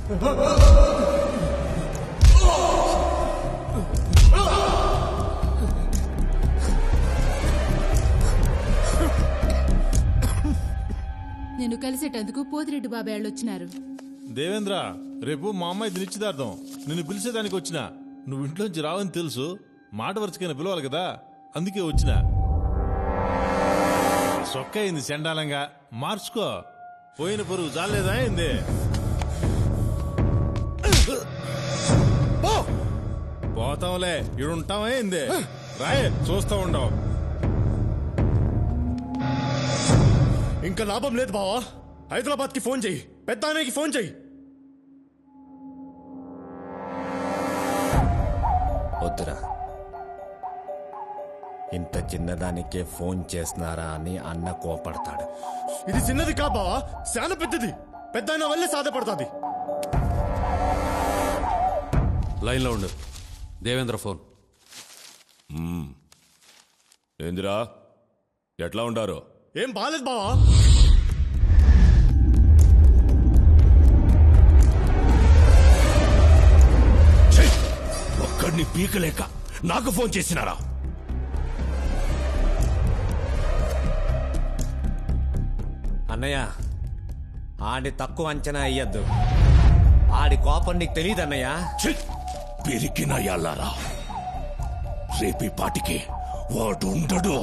నేను కలిసేటందుకు పోతిరెడ్డి బాబాయ్ వాళ్ళు వచ్చినారు. దేవేంద్ర, రేపు మా అమ్మాయి నిశ్చితార్థం. నిన్ను పిలిచేదానికి వచ్చినా. నువ్వు ఇంట్లోంచి రావని తెలుసు. మాట వరుసకైనా పిలవాలి కదా, అందుకే వచ్చినా. సొక్క అయింది చండాలంగా, మార్చుకో. పోయిన పరుగు చాలేదా అయింది. పోతాంలే, ఇడుంటావా అయింది. రాయ్, చూస్తా ఉండవు. ఇంకా లాభం లేదు బావా. హైదరాబాద్ కి ఫోన్ చెయ్యి, పెద్దానికి ఫోన్ చెయ్యి. వద్దురా, ఇంత చిన్నదానికే ఫోన్ చేస్తున్నారా అని అన్న కోపడతాడు. ఇది చిన్నది కా బావా, చాలా పెద్దది. పెద్దాయన వల్లే సాధపడుతుంది. లైన్లో ఉండు. దేవేంద్ర ఫోన్. ఏందిరా, ఎట్లా ఉండారు? ఏం బాలేదు బావా. ఒక్కడిని పీకలేక నాకు ఫోన్ చేసినారా? అన్నయ్య, ఆడి తక్కువ అంచనా అయ్యద్దు. ఆడి కోపం నీకు తెలియదు అన్నయ్య. పెరిగిన యాళ్ళారా, రేపీ పాటికి వాడు ఉండడు.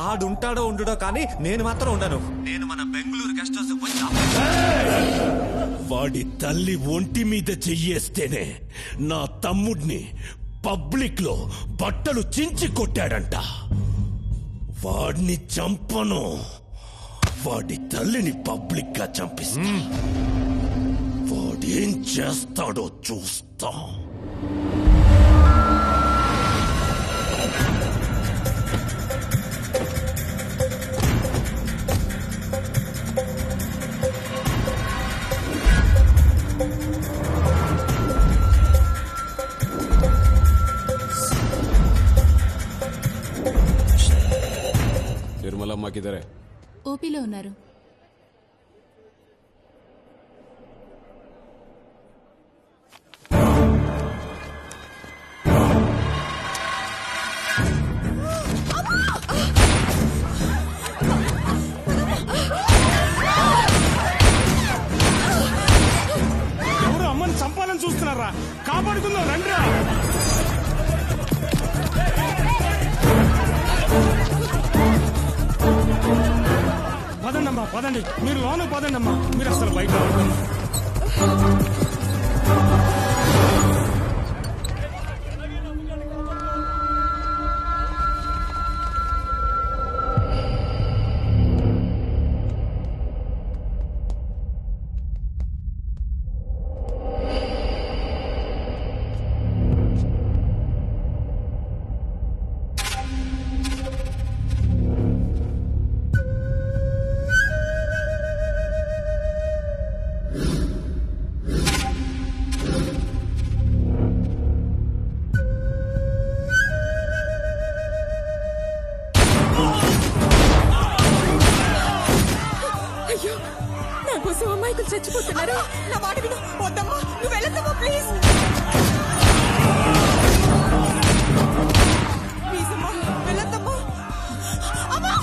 ఆడుంటాడో ఉండుడో కానీ నేను మాత్రం ఉండను. నేను మన బెంగళూరు గెస్ట్ హౌస్ పోయినా. వాడి తల్లి ఒంటి మీద చెయ్యేస్తేనే నా తమ్ముడిని పబ్లిక్ లో బట్టలు చించి కొట్టాడంట. వాడిని చంపను, వాడి తల్లిని పబ్లిక్ గా చంపిస్తా. వాడేం చేస్తాడో చూస్తా. నిర్మలమ్మ కిదరే? ఓపీలో ఉన్నారు. ఎవరు అమ్మని చంపాలని చూస్తున్నారా? కాపాడుకుందాం రండిరా. పదండమ్మా, పదండి. మీరు లోన పదండమ్మా, మీరు అసలు బయట. చచ్చిపోతున్నారు. నా మాట విను. వద్దమ్మా, నువ్వు వెళ్ళొద్దమ్మా, ప్లీజ్ ప్లీజ్ అమ్మా, వెళ్ళొద్దమ్మా. అమ్మా,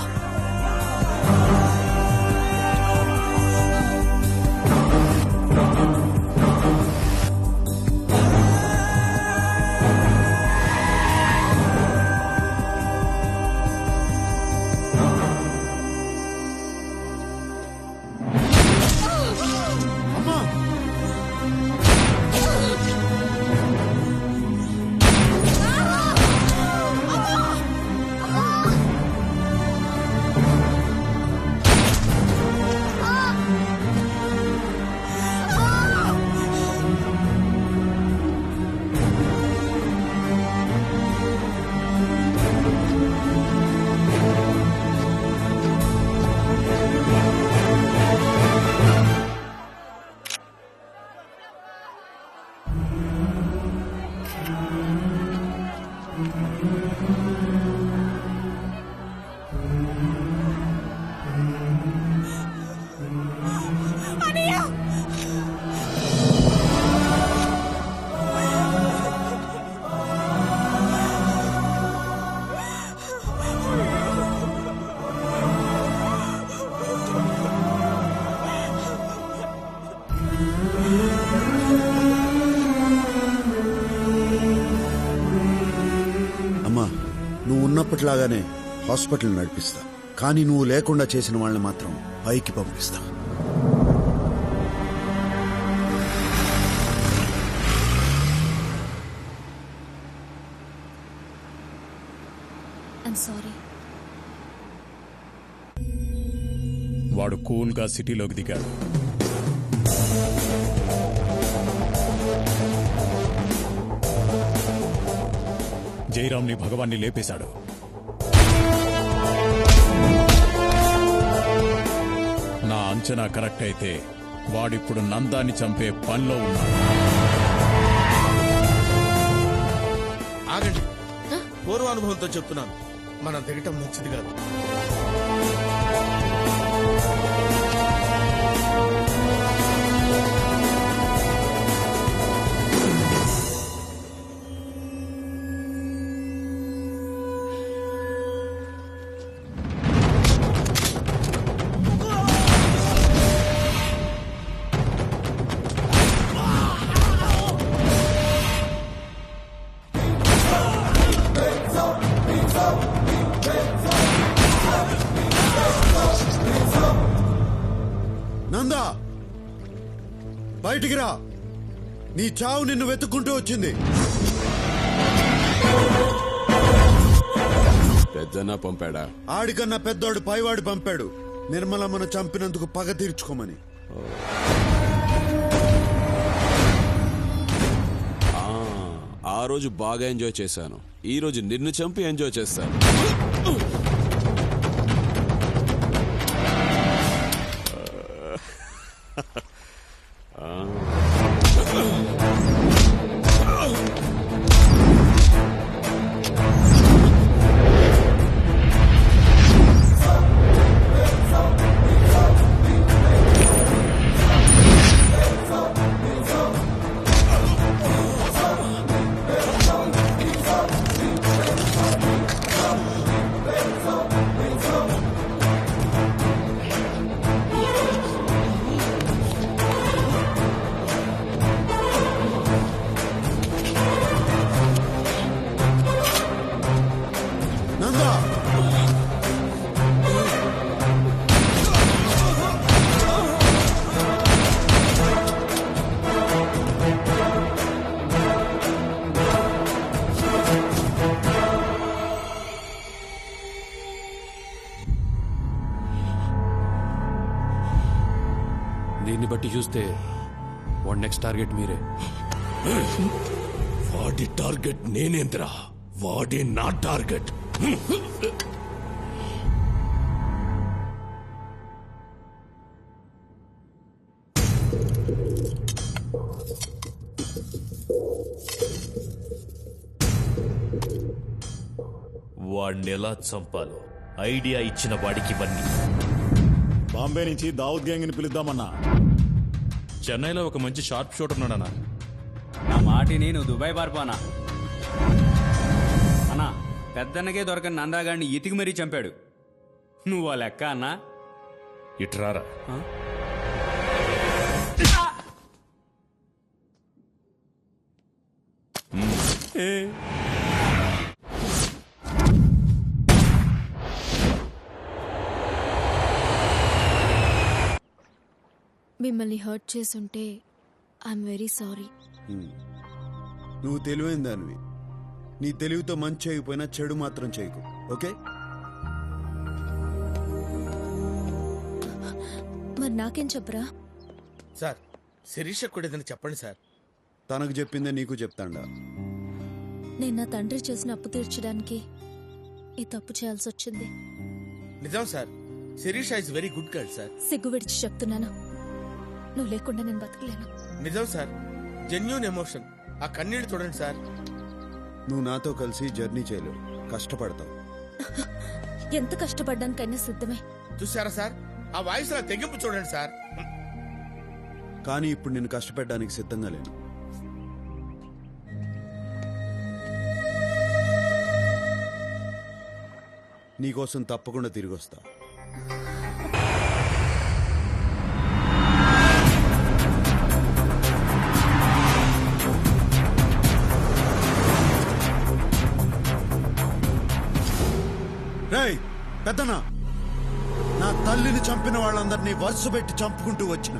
అమ్మా, నువ్వు ఉన్నప్పటిలాగానే హాస్పిటల్ నడిపిస్తా, కానీ నువ్వు లేకుండా చేసిన వాళ్ళని మాత్రం పైకి పంపిస్తా. వాడు కూల్గా సిటీలోకి దిగాడు. జయరాంని భగవాన్ని లేపేశాడు. నా అంచనా కరెక్ట్ అయితే వాడిప్పుడు నందాన్ని చంపే పనిలో ఉన్నాడు. ఆగండి, పూర్వానుభవంతో చెప్తున్నాను, మనం దిగటం మంచిది కాదు. నందా, బయటికి రా. నీ చావు నిన్ను వెతుక్కుంటూ వచ్చింది. పెద్దనా పంపాడా? ఆడికన్నా పెద్దోడు పైవాడు పంపాడు, నిర్మలమ్మను చంపినందుకు పగ తీర్చుకోమని. ఆ రోజు బాగా ఎంజాయ్ చేశాను, ఈ రోజు నిన్ను చంపి ఎంజాయ్ చేస్తాను. నందా, దీన్ని బట్టి చూస్తే వాడు నెక్స్ట్ టార్గెట్ మీరే. వాడి టార్గెట్ నేనేంద్రా, వాడే నా టార్గెట్. వాడిని ఎలా చంపాలో ఐడియా ఇచ్చిన వాడికి ఇవన్నీ. బాంబే నుంచి దావుద్ గ్యాంగ్ ని పిలుద్దామన్నా. చెన్నైలో ఒక మంచి షార్ప్ షూటర్ ఉన్నాడన్నా. నా మాటిని నువ్వు దుబాయ్ పారిపోనా అన్నా. పెద్దన్నకే దొరకని నందాగాడిని ఇతికి మరీ చంపాడు. నువ్వు ఆ లెక్క అన్నా. ఇట్రారా. మిమ్మల్ని హర్ట్ చేసుంటే ఐఎమ్ వెరీ సారీ. నువ్వు తెలివైన దానివి. నీ తెలివితో మంచి చేయకపోయినా చెడు మాత్రం చేయకు, ఓకే? మరి నాకేం చెప్పరా? సార్, శిరీష కూడా ఏదైనా చెప్పండి సార్. తనకు చెప్పిందే నీకు చెప్తాండా. నేను నా తండ్రి చేసిన అప్పు తీర్చడానికి ఈ తప్పు చేయాల్సి వచ్చింది. నిజం sir, Shirisha is very good girl sir. సిగ్గు విడిచి చెప్తున్నాను, నువ్వు లేకుండా నేను బతకలేను. నిజం సార్, జెన్యూన్ ఎమోషన్. ఆ కన్నీళ్లు చూడండి సార్. నువ్వు నాతో కలిసి జర్నీ చేయలేవు, కష్టపడతావు. ఎంత కష్టపడ్డానికైనా సిద్ధమే. చూసారా సార్, ఆ వాయిస్ లా తెగింపు చూడండి సార్. కానీ ఇప్పుడు నేను కష్టపెట్టడానికి సిద్ధంగా లేను. నీకోసం తప్పకుండా తిరిగి వస్తా. పెద్దనా, నా తల్లిని చంపిన వాళ్ళందరినీ వరుస పెట్టి చంపుకుంటూ వచ్చిన.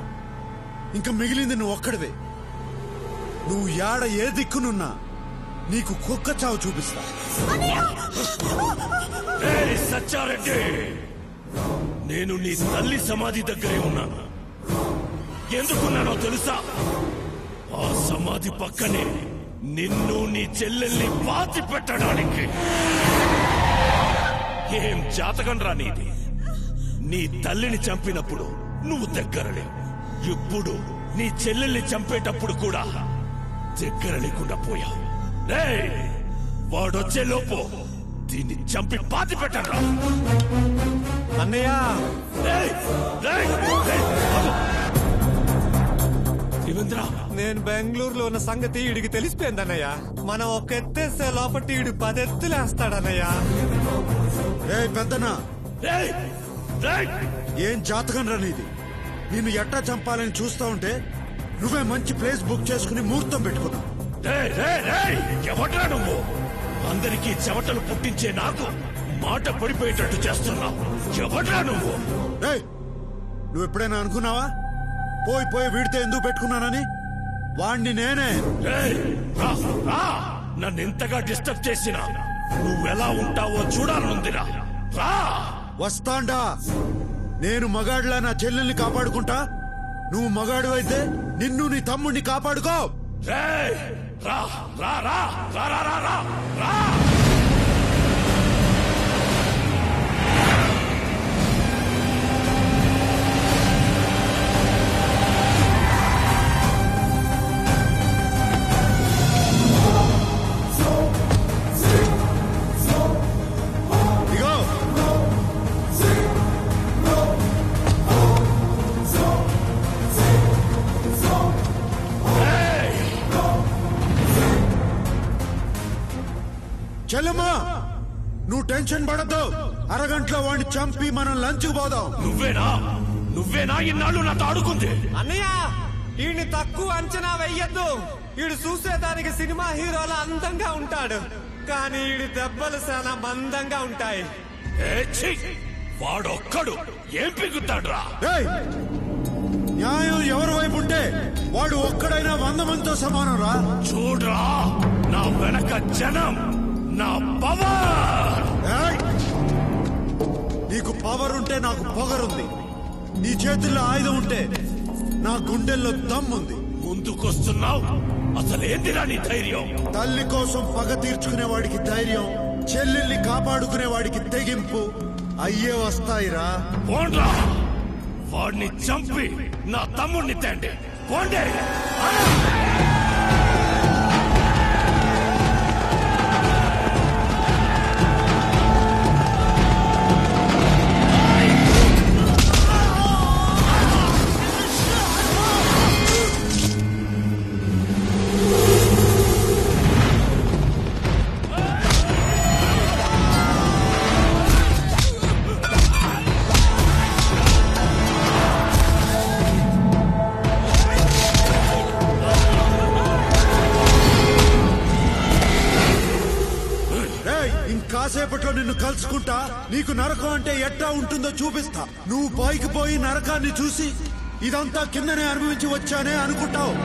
ఇంకా మిగిలింది నువ్వు ఒక్కడివే. నువ్వు ఏడ ఏ దిక్కునున్నా నీకు కుక్క చావు చూపిస్తా. సచ్చారెడ్డి, నేను నీ తల్లి సమాధి దగ్గరే ఉన్నాను. ఎందుకున్నానో తెలుసా? ఆ సమాధి పక్కనే నిన్ను నీ చెల్లెల్ని పాతి పెట్టడానికి. ఏం జాతకం రా నీది? నీ తల్లిని చంపినప్పుడు నువ్వు దగ్గరలే, ఇప్పుడు నీ చెల్లెల్ని చంపేటప్పుడు కూడా దగ్గర లేకుండా పోయావు. వాడొచ్చే లోపు దీన్ని చంపి పాతి పెట్టరా. అన్నయ్య, దేవేంద్ర, నేను బెంగళూరులో ఉన్న సంగతి ఈడికి తెలిసిపోయిందన్నయ్య. మనం ఒక ఎత్తేస్తే లోపట్టి ఈడు 10 ఎత్తులేస్తాడన్నయ్య. రే పెద్దనా, ఏం జాతకం రా నీది? నిన్ను ఎట్టా చంపాలని చూస్తా ఉంటే నువ్వే మంచి ప్లేస్ బుక్ చేసుకుని ముహూర్తం పెట్టుకున్నావు. ఎవట్రా నువ్వు? అందరికీ చెమటలు పుట్టించే నాకు మాట పడిపోయేటట్టు చేస్తున్నావు. ఎవట్రా నువ్వు? నువ్వు ఎప్పుడైనా అనుకున్నావా పోయి పోయి వీడితే ఎందుకు పెట్టుకున్నానని? వాణ్ణి నేనే. నన్ను ఎంతగా డిస్టర్బ్ చేసినా నువ్వెలా ఉంటావో చూడాలనుందిరా. వస్తాండా. నేను మగాడిలా నా చెల్లెల్ని కాపాడుకుంటా, నువ్వు మగాడు అయితే నిన్ను నీ తమ్ముడిని కాపాడుకో. రా రా రా రా రా రా రా రా. చెల్లమ్మా, నువ్వు టెన్షన్ పడద్దు. అరగంటలో వాడిని చంపి మనం లంచ్కి పోదాం. నువ్వేనా ఇన్నాళ్ళు నాతో ఆడుకుంది? అన్నయ్య, ఈయన్ని తక్కువ అంచనా వెయ్యొద్దు. ఈడు చూసేదానికి సినిమా హీరోలా అందంగా ఉంటాడు, కానీ ఈడి దెబ్బలు చాలా మందంగా ఉంటాయి. వాడొక్కడు ఏం పిగుతాడ్రా? న్యాయం ఎవరి వైపు ఉంటే వాడు ఒక్కడైనా 100 మందితో సమానం రా. చూడ్రా, నా వెనక జనం, నా పవర్. నీకు పవర్ ఉంటే నాకు పొగరుంది. నీ చేతుల్లో ఆయుధం ఉంటే నా గుండెల్లో దమ్ముంది. ముందుకొస్తున్నావు, అసలేందిరా నీ ధైర్యం? తల్లి కోసం పగ తీర్చుకునే వాడికి ధైర్యం, చెల్లెల్ని కాపాడుకునే వాడికి తెగింపు అయ్యే వస్తాయిరా. పోండ్రా, వాడిని చంపి నా తమ్ముడిని తేండి. పోండి. కాసేపట్లో నిన్ను కలుసుకుంటా. నీకు నరకం అంటే ఎట్టా ఉంటుందో చూపిస్తా. నువ్వు పైకి పోయి నరకాన్ని చూసి ఇదంతా కిందనే అనుభవించి వచ్చానే అనుకుంటావు.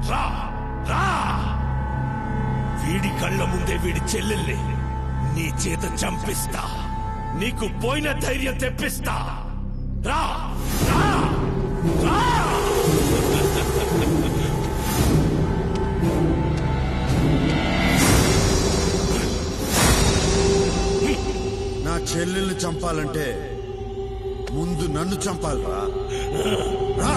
రా రా వీడి కళ్ళ ముందే వీడి చెల్లెల్ని నీ చేత చంపిస్తా, నీకు పోయిన ధైర్యం తెప్పిస్తా. రా రా రా. నా చెల్లెల్ని చంపాలంటే ముందు నన్ను చంపాలి రా.